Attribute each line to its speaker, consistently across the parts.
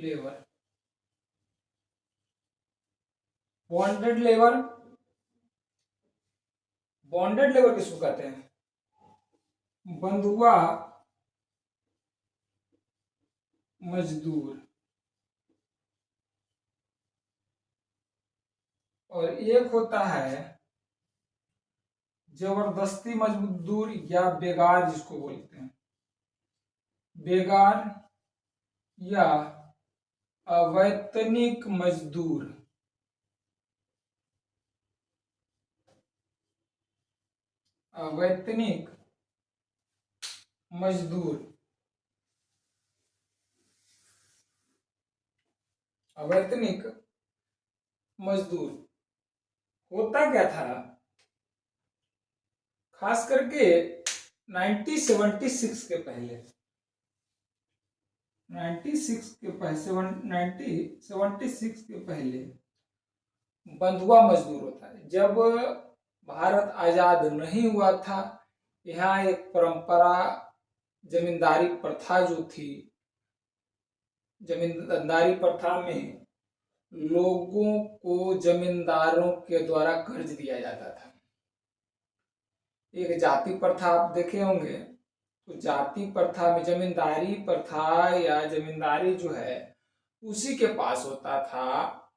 Speaker 1: Labour. Bonded labour, bonded labour किसको कहते हैं? बंधुआ मजदूर। और एक होता है जबरदस्ती मजदूर या बेगार, जिसको बोलते हैं बेगार या अवैतनिक मजदूर। अवैतनिक मजदूर, अवैतनिक मजदूर होता क्या था? खास करके 1976 के पहले, 1976 के पहले बंधुआ मजदूर होता है। जब भारत आजाद नहीं हुआ था, यहाँ एक परंपरा, जमींदारी प्रथा जो थी, जमींदारी प्रथा में लोगों को जमींदारों के द्वारा कर्ज दिया जाता था। एक जाति प्रथा आप देखे होंगे, तो जाति प्रथा में जमींदारी प्रथा या जमींदारी जो है उसी के पास होता था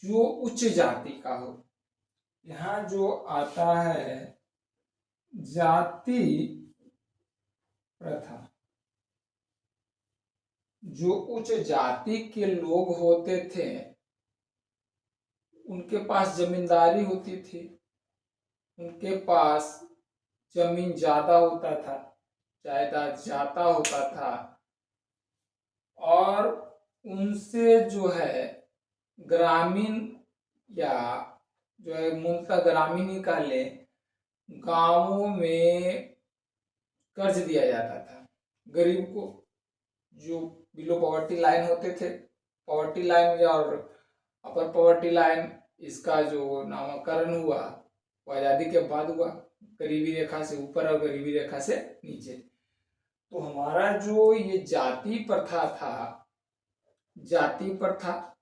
Speaker 1: जो उच्च जाति का हो। यहाँ जो आता है जाति प्रथा, जो उच्च जाति के लोग होते थे उनके पास जमींदारी होती थी, उनके पास जमीन ज्यादा होता था, जायदाद ज्यादा होता था, और उनसे जो है ग्रामीण या जो है मूलतः ग्रामीण ही कह ले, गांवों में कर्ज दिया जाता था गरीब को। जो बिलो पॉवर्टी लाइन होते थे, पॉवर्टी लाइन और अपर पॉवर्टी लाइन, इसका जो नामकरण हुआ वो आज़ादी के बाद हुआ, गरीबी रेखा से ऊपर और गरीबी रेखा से नीचे। तो हमारा जो ये जाति प्रथा था, जाति प्रथा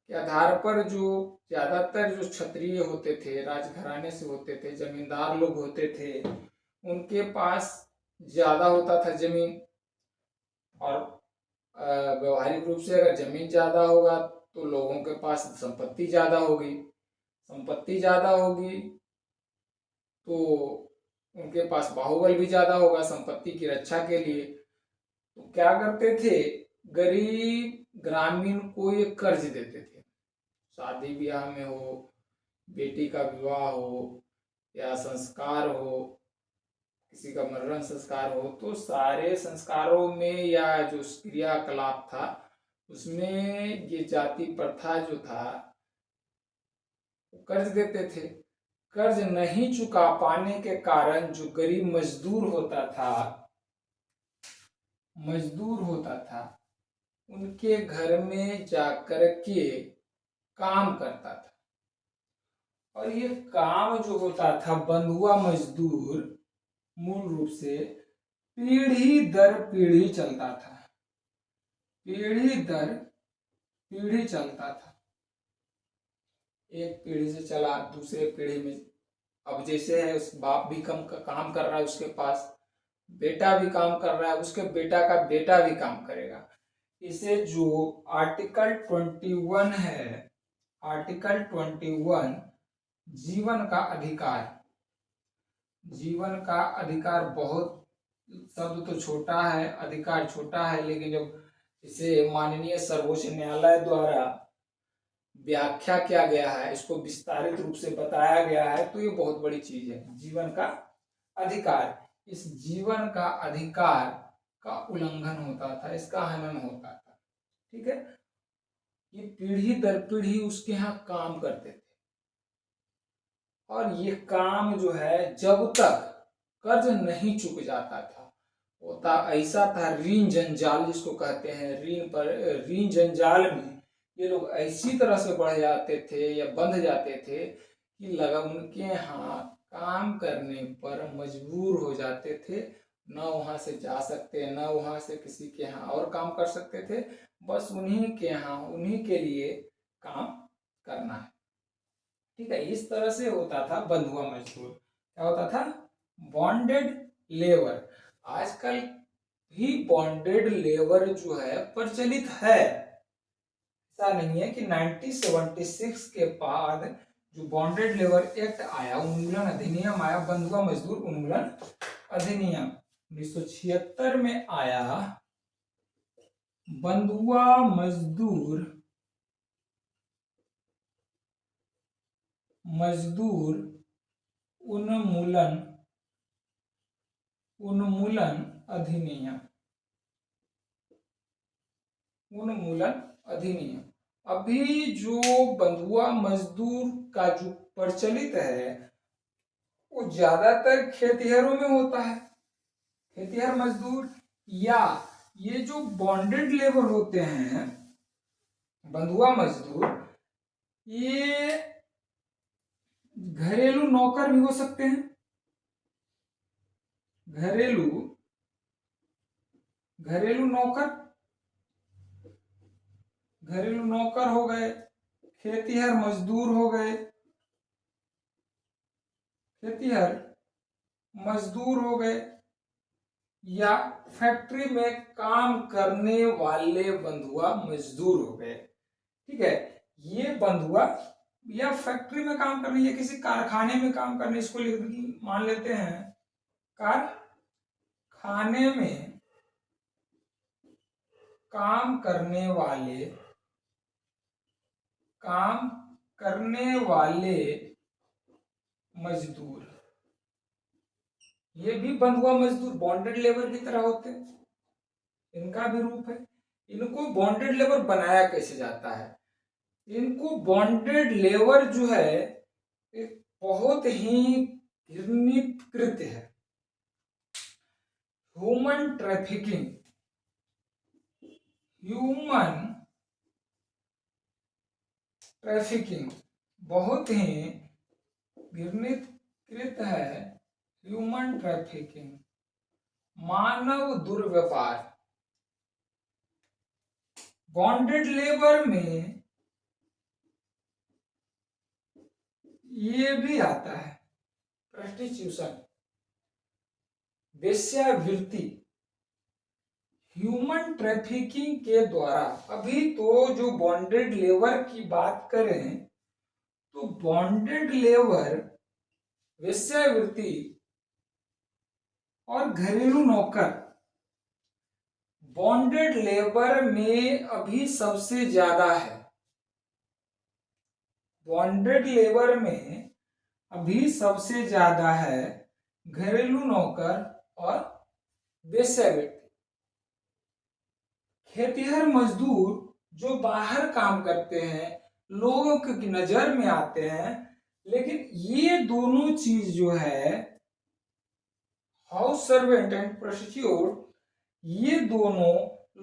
Speaker 1: के आधार पर जो ज्यादातर जो क्षत्रिय होते थे, राजघराने से होते थे, जमींदार लोग होते थे, उनके पास ज्यादा होता था जमीन। और व्यवहारिक रूप से अगर जमीन ज्यादा होगा तो लोगों के पास संपत्ति ज्यादा होगी, संपत्ति ज्यादा होगी तो उनके पास बाहुबल भी ज्यादा होगा संपत्ति की रक्षा के लिए। तो क्या करते थे, गरीब ग्रामीण को ये कर्ज देते थे। शादी ब्याह में हो, बेटी का विवाह हो, या संस्कार हो, किसी का मरण संस्कार हो, तो सारे संस्कारों में या जो क्रियाकलाप था उसमें ये जाति प्रथा जो था कर्ज देते थे। कर्ज नहीं चुका पाने के कारण जो गरीब मजदूर होता था उनके घर में जाकर के काम करता था। और ये काम जो होता था बंधुआ मजदूर मूल रूप से पीढ़ी दर पीढ़ी चलता था, पीढ़ी दर पीढ़ी चलता था। एक पीढ़ी से चला दूसरे पीढ़ी में, अब जैसे है उस बाप भी काम कर रहा है, उसके पास बेटा भी काम कर रहा है, उसके बेटा का बेटा भी काम करेगा। इसे जो आर्टिकल 21 है, आर्टिकल 21 जीवन का अधिकार, जीवन का अधिकार, बहुत शब्द तो छोटा है, अधिकार छोटा है, लेकिन जब इसे माननीय सर्वोच्च न्यायालय द्वारा व्याख्या किया गया है, इसको विस्तारित रूप से बताया गया है, तो ये बहुत बड़ी चीज है। जीवन का अधिकार, इस जीवन का अधिकार का उल्लंघन होता था, इसका हनन होता था। ठीक है, ये पीढ़ी दर पीढ़ी उसके यहाँ काम करते थे। और ये काम जो है जब तक कर्ज नहीं चुक जाता था, होता ऐसा था, ऋण जंजाल जिसको कहते हैं, ऋण जंजाल में ये लोग ऐसी तरह से बढ़ जाते थे या बंध जाते थे कि लगा उनके यहाँ काम करने पर मजबूर हो जाते थे, न वहां से जा सकते, न वहां से किसी के यहाँ और काम कर सकते थे, बस उन्हीं के यहाँ उन्हीं के लिए काम करना है। ठीक है, इस तरह से होता था बंधुआ मजदूर। क्या होता था? Bonded labour. आजकल भी बॉन्डेड लेबर जो है प्रचलित है। ऐसा नहीं है कि 1976 के बाद जो बॉन्डेड लेबर एक्ट आया, उन्मूलन अधिनियम आया, बंधुआ मजदूर उन्मूलन अधिनियम 1976 में आया, बंधुआ मजदूर उन्मूलन अधिनियम अभी जो बंधुआ मजदूर का जो प्रचलित है वो ज्यादातर खेतिहरों में होता है। खेतिहर मजदूर या ये जो बॉन्डेड लेबर होते हैं बंधुआ मजदूर, ये घरेलू नौकर भी हो सकते हैं। घरेलू नौकर हो गए, खेतिहर मजदूर हो गए, या फैक्ट्री में काम करने वाले बंधुआ मजदूर हो गए। ठीक है, ये बंधुआ या फैक्ट्री में काम करने या किसी कारखाने में काम करने, इसको मान लेते हैं कारखाने में काम करने वाले मजदूर, ये भी बंधुआ मजदूर बॉन्डेड लेबर की तरह होते हैं। इनका भी रूप है। इनको बॉन्डेड लेबर बनाया कैसे जाता है? इनको बॉन्डेड लेबर जो है एक बहुत ही घृणित कृत्य है। ह्यूमन ट्रैफिकिंग बहुत ही घृणित कृत्य है। ह्यूमन ट्रैफिकिंग, मानव दुर्व्यवहार। बॉन्डेड लेबर में ये भी आता है प्रोस्टिट्यूशन, वेश्यावृत्ति। ह्यूमन ट्रैफिकिंग के द्वारा, अभी तो जो बॉन्डेड लेबर की बात करें तो बॉन्डेड लेबर, वेश्यावृत्ति और घरेलू नौकर बॉन्डेड लेबर में अभी सबसे ज्यादा है। बॉन्डेड लेबर में अभी सबसे ज्यादा है घरेलू नौकर और वेश्यावृत्ति। खेतिहर मजदूर जो बाहर काम करते हैं, लोगों की नजर में आते हैं, लेकिन ये दोनों चीज जो है, हाउस सर्वेंट एंड प्रोस्टिट्यूट, ये दोनों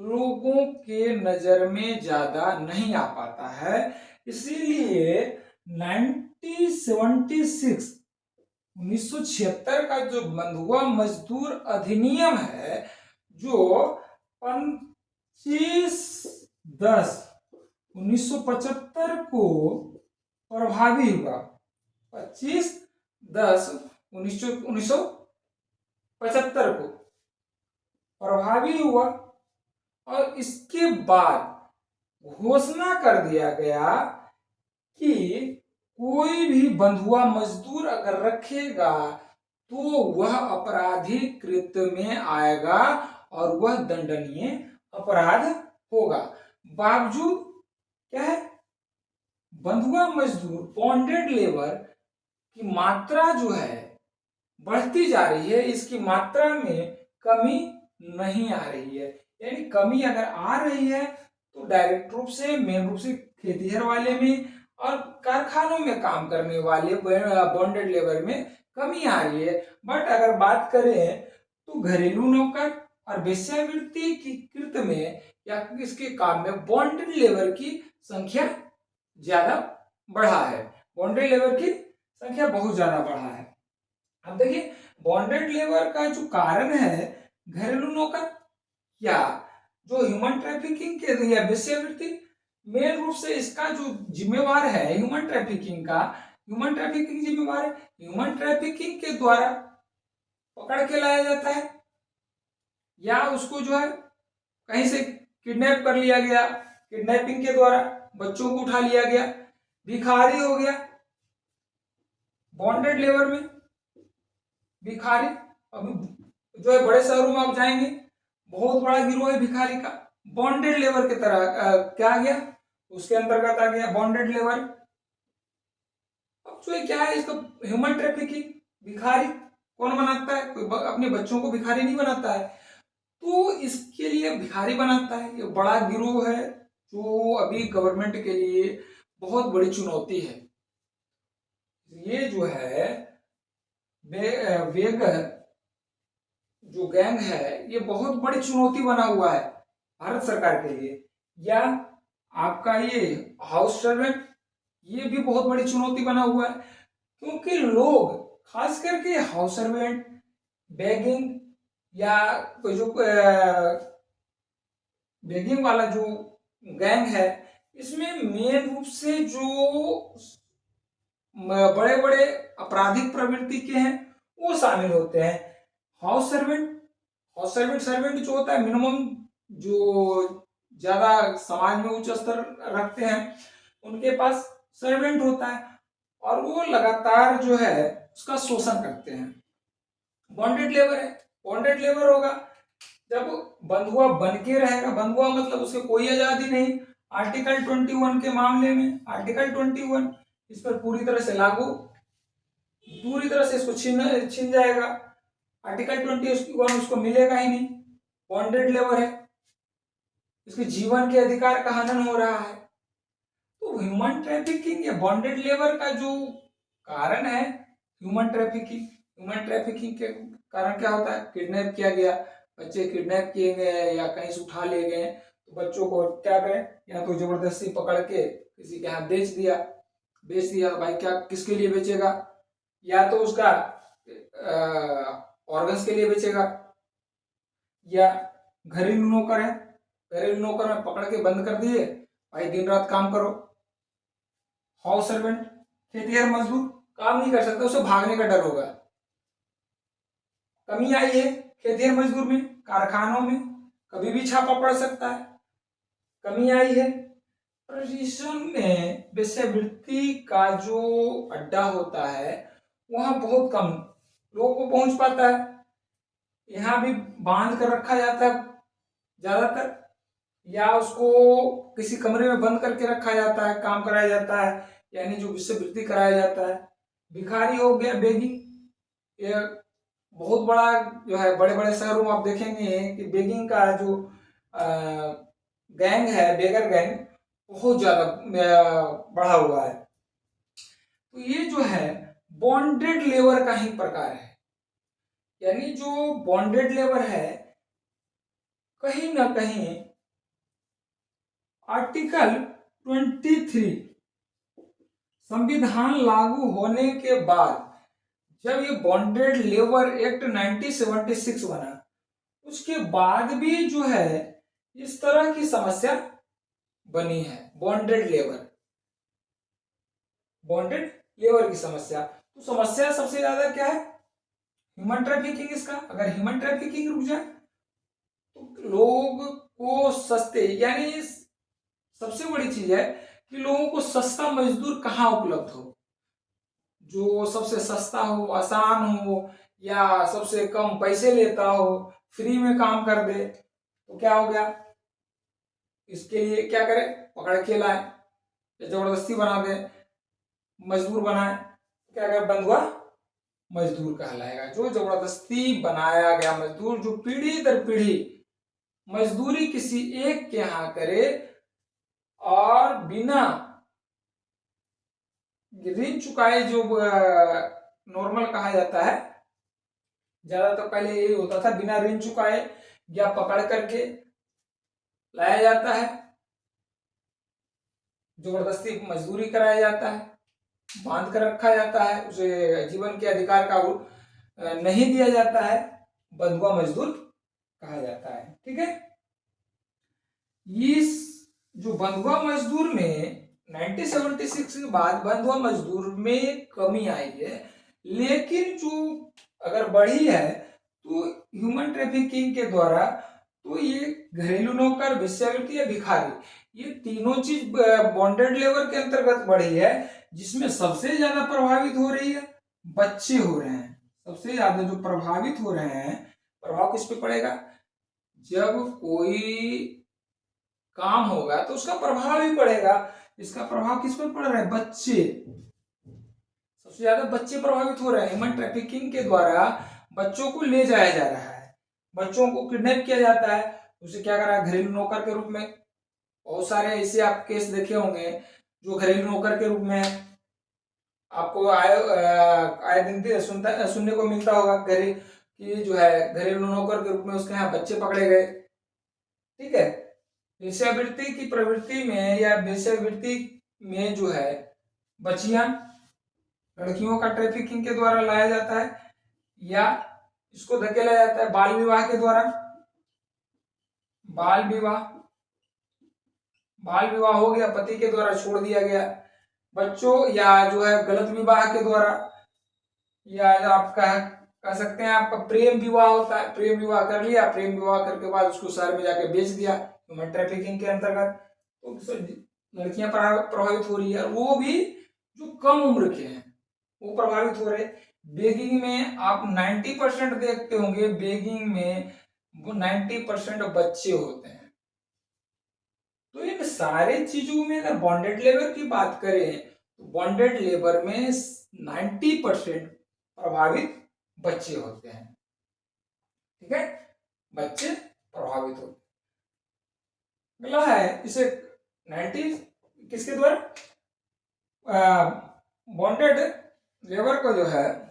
Speaker 1: लोगों के नजर में ज्यादा नहीं आ पाता है। इसीलिए 1976 का जो बंधुआ मजदूर अधिनियम है, जो 25/10/1975 को प्रभावी हुआ। 25/10/1975 को प्रभावी हुआ और इसके बाद घोषणा कर दिया गया कि कोई भी बंधुआ मजदूर अगर रखेगा तो वह आपराधिक कृत्य में आएगा और वह दंडनीय अपराध होगा। बावजूद क्या है, बंधुआ मजदूर, बॉन्डेड लेबर की मात्रा जो है बढ़ती जा रही है, इसकी मात्रा में कमी नहीं आ रही है। यानी कमी अगर आ रही है तो डायरेक्ट रूप से, मेन रूप से खेतिहर वाले में और कारखानों में काम करने वाले बॉन्डेड लेबर में कमी आ रही है। बट अगर बात करें तो घरेलू नौकर और वेश्यावृत्ति की कृत्य में या इसके काम में बॉन्डेड लेबर की संख्या ज्यादा बढ़ा है। बॉन्डेड लेबर की संख्या बहुत ज्यादा बढ़ा है। अब देखिए, बॉन्डेड लेबर का जो कारण है घरेलू नौकर या जो ह्यूमन ट्रैफिकिंग के या वेश्यावृत्ति, मेन रूप से इसका जो जिम्मेवार है ह्यूमन ट्रैफिकिंग का, ह्यूमन ट्रैफिकिंग जिम्मेवार है। ह्यूमन ट्रैफिकिंग के द्वारा पकड़ के लाया जाता है या उसको जो है कहीं से किडनैप कर लिया गया, किडनैपिंग के द्वारा बच्चों को उठा लिया गया, भिखारी हो गया बॉन्डेड लेबर में, भिखारी। अब जो है बड़े शहरों में आप जाएंगे, बहुत बड़ा गिरोह है भिखारी का, बॉन्डेड लेबर की तरह क्या आ गया, उसके अंतर्गत आ गया बॉन्डेड लेबर। अब जो है क्या है इसका, ह्यूमन ट्रैफिकिंग, भिखारी कौन बनाता है, कोई अपने बच्चों को भिखारी नहीं बनाता है, तो इसके लिए भिखारी बनाता है। ये बड़ा गिरोह है जो अभी गवर्नमेंट के लिए बहुत बड़ी चुनौती है। ये जो है वेगर जो गैंग है ये बहुत बड़ी चुनौती बना हुआ है भारत सरकार के लिए। या आपका ये हाउस सर्वेंट, ये भी बहुत बड़ी चुनौती बना हुआ है, क्योंकि लोग खास करके हाउस सर्वेंट, बेगिंग या कोई जो बेगिंग वाला जो गैंग है, इसमें मेन रूप से जो बड़े बड़े आपराधिक प्रवृत्ति के हैं वो शामिल होते हैं। House servant, house servant servant जो होता है मिनिमम, जो ज्यादा समाज में उच्च स्तर रखते हैं उनके पास सर्वेंट होता है और वो लगातार जो है उसका शोषण करते हैं। बॉन्डेड लेबर है, बॉन्डेड लेबर होगा जब बंधुआ बन के रहेगा, बंधुआ मतलब उसके कोई आजादी नहीं। आर्टिकल 21 के मामले में, आर्टिकल 21 इस पर पूरी तरह से लागू, पूरी तरह से इसको छीन जाएगा। आर्टिकल 21 उसको मिलेगा ही नहीं, बॉन्डेड लेबर है, इसके जीवन के अधिकार का हनन हो रहा है। तो ह्यूमन ट्रैफिकिंग या बॉन्डेड लेबर का जो कारण है, ह्यूमन ट्रैफिकिंग, ह्यूमन ट्रैफिकिंग के कारण क्या होता है, किडनैप किया गया, बच्चे किडनैप किए गए या कहीं से उठा लिए गए, तो बच्चों को क्या करें, या तो जबरदस्ती पकड़ के किसी के यहाँ बेच दिया, बेच दिया तो भाई क्या किसके लिए बेचेगा, या तो उसका ऑर्गन्स के लिए बेचेगा, या घरेलू नौकर है, घरेलू नौकर में पकड़ के बंद कर दिए, भाई दिन रात काम करो। हाउस सर्वेंट, खेतिहर मजदूर काम नहीं कर सकता, उसे भागने का डर होगा। कमी आई है खेतिहर मजदूर में, कारखानों में कभी भी छापा पड़ सकता है, कमी आई है। प्रशिक्षण में वेश्यावृत्ति का जो अड्डा होता है वहां बहुत कम लोगों को पहुंच पाता है, यहाँ भी बांध कर रखा जाता है ज्यादातर, या उसको किसी कमरे में बंद करके रखा जाता है, काम कराया जाता है, यानी जो वेश्यावृत्ति कराया जाता है। भिखारी हो गया, बेगिंग, ये बहुत बड़ा जो है, बड़े बड़े शहरों में आप देखेंगे कि बेगिंग का जो गैंग है, बेगर गैंग, बहुत ज्यादा बढ़ा हुआ है। तो ये जो है बॉन्डेड लेबर का ही प्रकार है, यानी जो बॉन्डेड लेबर है कहीं ना कहीं आर्टिकल 23 संविधान लागू होने के बाद, जब ये बॉन्डेड लेबर एक्ट 1976 बना, उसके बाद भी जो है इस तरह की समस्या बनी है, बॉन्डेड लेबर, बॉन्डेड लेबर की समस्या। तो समस्या सबसे ज्यादा क्या है, ह्यूमन ट्रैफिकिंग। इसका अगर ह्यूमन ट्रैफिकिंग रुक जाए तो लोग को सस्ते, यानी सबसे बड़ी चीज है कि लोगों को सस्ता मजदूर कहाँ उपलब्ध हो, जो सबसे सस्ता हो, आसान हो, या सबसे कम पैसे लेता हो, फ्री में काम कर दे, तो क्या हो गया, इसके लिए क्या करे, पकड़ के लाए या जबरदस्ती बना दे, मजदूर बनाए, क्या करे, बंधुआ मजदूर कहलाएगा। जो जबरदस्ती बनाया गया मजदूर, जो पीढ़ी दर पीढ़ी मजदूरी किसी एक के यहाँ करे और बिना ऋण चुकाए, जो नॉर्मल कहा जाता है, ज्यादातर पहले यही होता था, बिना ऋण चुकाए या पकड़ करके लाया जाता है, जबरदस्ती मजदूरी कराया जाता है, बांध कर रखा जाता है, उसे जीवन के अधिकार का नहीं दिया जाता है, बंधुआ मजदूर कहा जाता है। ठीक है, इस जो बंधुआ मजदूर में 1976 के बाद बंधुआ मजदूर में कमी आई है, लेकिन जो अगर बढ़ी है तो ह्यूमन ट्रैफिकिंग के द्वारा, तो ये घरेलू नौकर, वेश्यावृत्ति या भिखारी, ये तीनों चीज बॉन्डेड लेबर के अंतर्गत बढ़ी है, जिसमें सबसे ज्यादा प्रभावित हो रही है बच्चे हो रहे हैं। सबसे ज्यादा जो प्रभावित हो रहे हैं, प्रभाव किस पे पड़ेगा? जब कोई काम होगा तो उसका प्रभाव ही पड़ेगा। इसका प्रभाव किस पर पड़ रहा है? बच्चे, सबसे ज्यादा बच्चे प्रभावित हो रहे हैं। ह्यूमन ट्रैफिकिंग के द्वारा बच्चों को ले जाया जा रहा है, बच्चों को किडनैप किया जाता है, उसे क्या करा? घरेलू नौकर के रूप में। बहुत सारे ऐसे आप केस देखे होंगे जो घरेलू नौकर के रूप में है। आपको आए दिन सुनने को मिलता होगा घरे कि जो है घरेलू नौकर के रूप में उसके यहाँ बच्चे पकड़े गए। ठीक है, वेश्यावृत्ति की प्रवृत्ति में या वेश्यावृत्ति में जो है बच्चियां, लड़कियों का ट्रैफिकिंग के द्वारा लाया जाता है, या इसको धकेला जाता है बाल विवाह के द्वारा। बाल विवाह, बाल विवाह हो गया, पति के द्वारा छोड़ दिया गया बच्चों, या जो है गलत विवाह के द्वारा, या आप कह सकते हैं आपका प्रेम विवाह होता है, प्रेम विवाह कर लिया, प्रेम विवाह करके बाद उसको शहर में जाके बेच दिया, ह्यूमन ट्रैफिकिंग के अंतर्गत। तो लड़कियां प्रभावित हो रही है, वो भी जो कम उम्र के हैं वो प्रभावित हो रहे। बेगिंग में आप 90% देखते होंगे, बेगिंग में वो 90% बच्चे होते हैं। तो इन सारे चीजों में अगर बॉन्डेड लेबर की बात करें तो बॉन्डेड लेबर में 90% प्रभावित बच्चे होते हैं। ठीक है, बच्चे प्रभावित होते हैं। अगला है इसे 90 किसके द्वारा? बॉन्डेड लेबर को जो है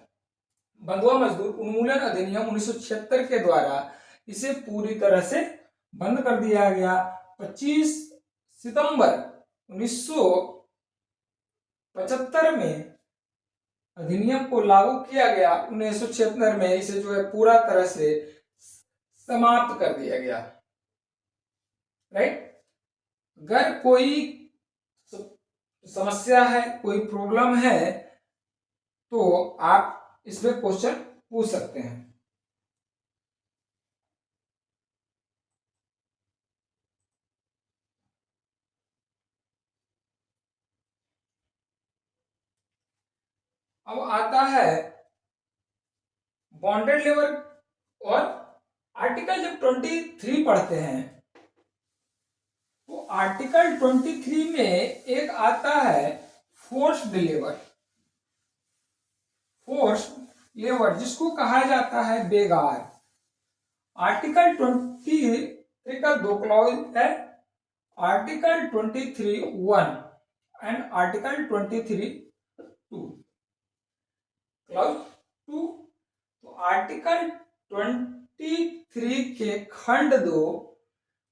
Speaker 1: बंधुआ मजदूर उन्मूलन अधिनियम 1976 के द्वारा इसे पूरी तरह से बंद कर दिया गया। 25 सितंबर 1975 में अधिनियम को लागू किया गया। 1976 में इसे जो है पूरा तरह से समाप्त कर दिया गया। राइट, अगर कोई समस्या है, कोई प्रॉब्लम है, तो आप इसमें क्वेश्चन पूछ सकते हैं। अब आता है बॉन्डेड लेबर और आर्टिकल जब 23 पढ़ते हैं तो आर्टिकल 23 में एक आता है फोर्स्ड लेबर। फोर्स्ड लेबर जिसको कहा जाता है बेगार। आर्टिकल 23 का 2 क्लॉज है, आर्टिकल 23(1) एंड आर्टिकल 23(2). क्लॉज 2, तो आर्टिकल 23 के खंड 2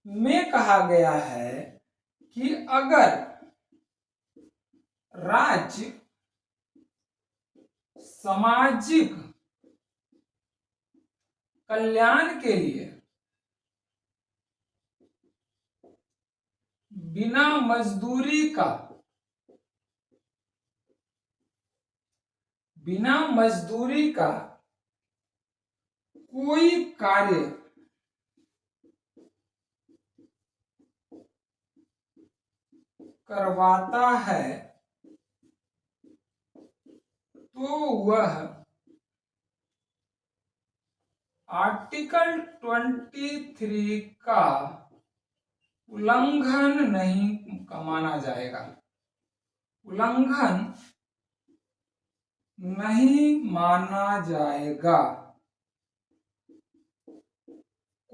Speaker 1: में कहा गया है कि अगर राज्य सामाजिक कल्याण के लिए बिना मजदूरी का कोई कार्य करवाता है तो वह आर्टिकल 23 का उल्लंघन नहीं माना जाएगा। उल्लंघन नहीं माना जाएगा।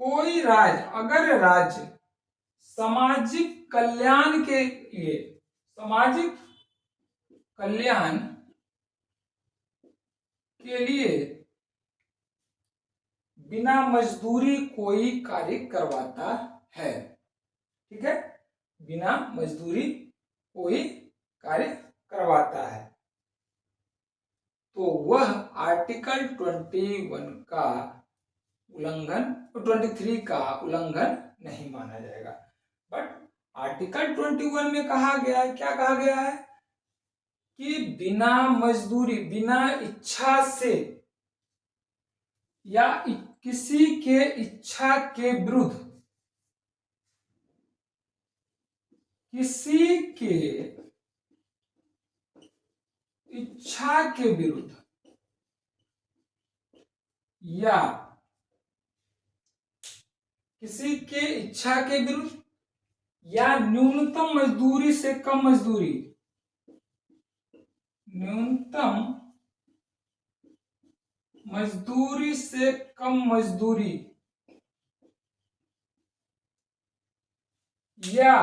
Speaker 1: कोई राज्य, अगर राज्य सामाजिक कल्याण के लिए, सामाजिक कल्याण के लिए बिना मजदूरी कोई कार्य करवाता है, ठीक है, बिना मजदूरी कोई कार्य करवाता है, तो वह आर्टिकल 21 का उल्लंघन, 23 का उल्लंघन नहीं माना जाएगा। बट आर्टिकल 21 में कहा गया है, क्या कहा गया है कि बिना मजदूरी, बिना इच्छा से या किसी के इच्छा के विरुद्ध, किसी के इच्छा के विरुद्ध या किसी के इच्छा के विरुद्ध या न्यूनतम मजदूरी से कम मजदूरी, न्यूनतम मजदूरी से कम मजदूरी या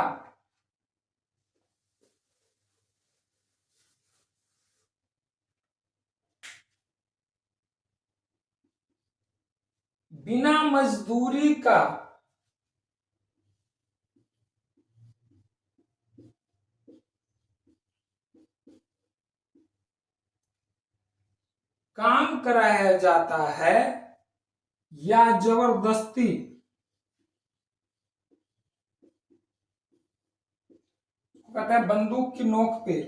Speaker 1: बिना मजदूरी का काम कराया जाता है या जबरदस्ती कहते हैं बंदूक की नोक पे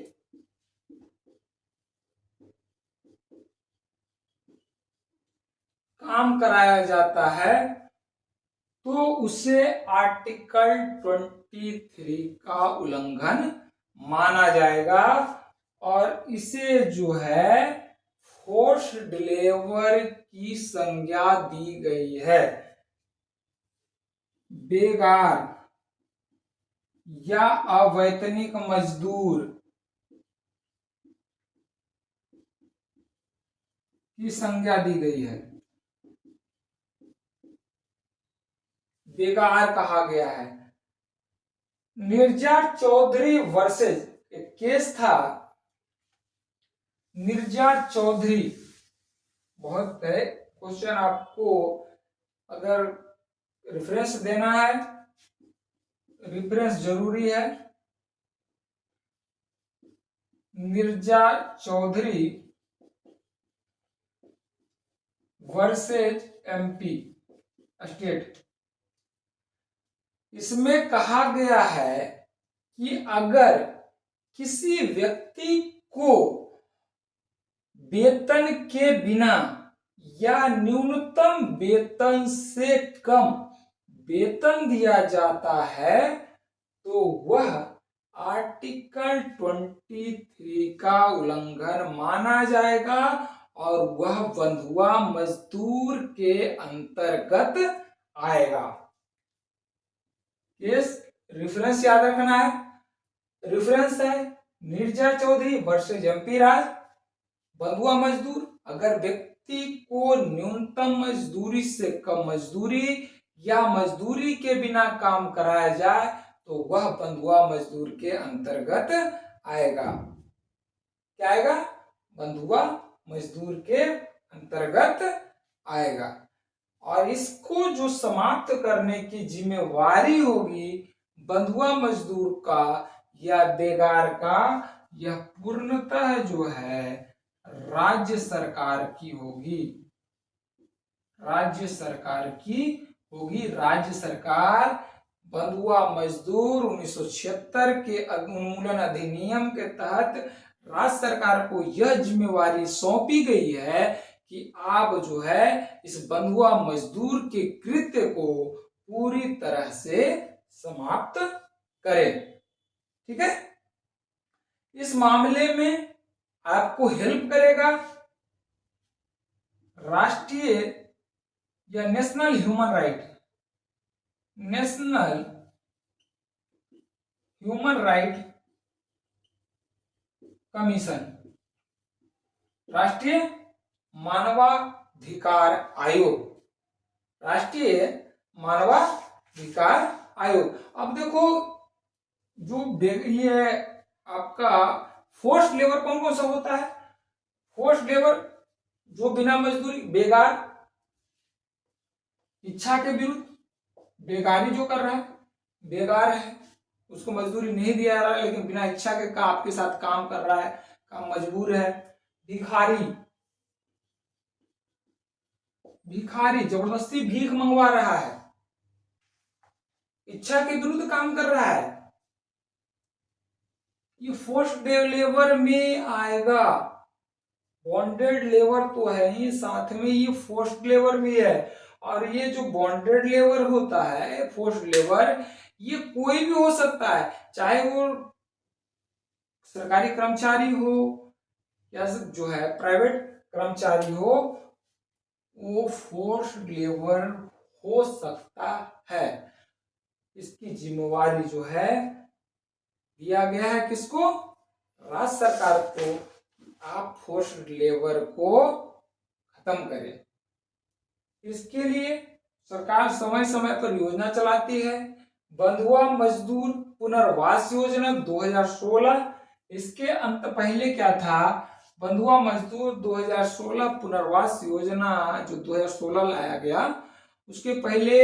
Speaker 1: काम कराया जाता है तो उसे आर्टिकल 23 का उल्लंघन माना जाएगा और इसे जो है फोर्स लेबर की संज्ञा दी गई है। बेगार या अवैतनिक मजदूर की संज्ञा दी गई है, बेगार कहा गया है। निर्जा चौधरी वर्सेस एक केस था, निर्जा चौधरी, बहुत है क्वेश्चन, आपको अगर रेफरेंस देना है, रेफरेंस जरूरी है। Nirja Chaudhary versus MP state, इसमें कहा गया है कि अगर किसी व्यक्ति को वेतन के बिना या न्यूनतम वेतन से कम वेतन दिया जाता है तो वह आर्टिकल 23 का उल्लंघन माना जाएगा और वह बंधुआ मजदूर के अंतर्गत आएगा। केस रेफरेंस याद रखना है, रेफरेंस है निर्जा चौधरी वर्सेज एमपी राज, बंधुआ मजदूर, अगर व्यक्ति को न्यूनतम मजदूरी से कम मजदूरी या मजदूरी के बिना काम कराया जाए तो वह बंधुआ मजदूर के अंतर्गत आएगा। क्या आएगा? बंधुआ मजदूर के अंतर्गत आएगा। और इसको जो समाप्त करने की जिम्मेवारी होगी बंधुआ मजदूर का या बेगार का, यह पूर्णतः जो है राज्य सरकार की होगी, राज्य सरकार की होगी। राज्य सरकार बंधुआ मजदूर 1976 के उन्मूलन अधिनियम के तहत राज्य सरकार को यह जिम्मेवारी सौंपी गई है कि आप जो है इस बंधुआ मजदूर के कृत्य को पूरी तरह से समाप्त करें। ठीक है, इस मामले में आपको हेल्प करेगा राष्ट्रीय या national human right, national human right commission, राष्ट्रीय मानवाधिकार आयोग, राष्ट्रीय मानवाधिकार आयोग। अब देखो जो ये आपका फोर्स लेबर कौन कौन सा होता है? फोर्स लेबर जो बिना मजदूरी, बेगार, इच्छा के विरुद्ध, बेगारी जो कर रहा है, बेगार है, उसको मजदूरी नहीं दिया रहा है लेकिन बिना इच्छा के का आपके साथ काम कर रहा है, काम मजबूर है। भिखारी, भिखारी जबरदस्ती भीख मंगवा रहा है, इच्छा के विरुद्ध काम कर रहा है, ये फोर्स्ड लेबर में आएगा। बॉन्डेड लेबर तो है ही, साथ में ये फोर्स्ड लेबर भी है। और ये जो बॉन्डेड लेबर होता है, फोर्स्ड लेबर, ये कोई भी हो सकता है, चाहे वो सरकारी कर्मचारी हो या जो है प्राइवेट कर्मचारी हो, वो फोर्स्ड लेबर हो सकता है। इसकी जिम्मेवारी जो है दिया गया है किसको? राज्य सरकार को। आप फोर्स्ड लेबर को खत्म करें। इसके लिए सरकार समय समय पर योजना चलाती है। बंधुआ मजदूर पुनर्वास योजना 2016, इसके अंत पहले क्या था? बंधुआ मजदूर 2016 पुनर्वास योजना जो 2016 लाया गया, उसके पहले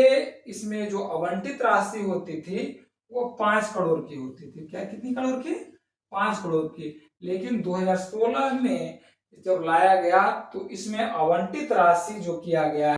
Speaker 1: इसमें जो आवंटित राशि होती थी वो 5 करोड़ की होती थी। क्या कितनी करोड़ की? 5 करोड़ की। लेकिन 2016 में जब लाया गया तो इसमें आवंटित राशि जो किया गया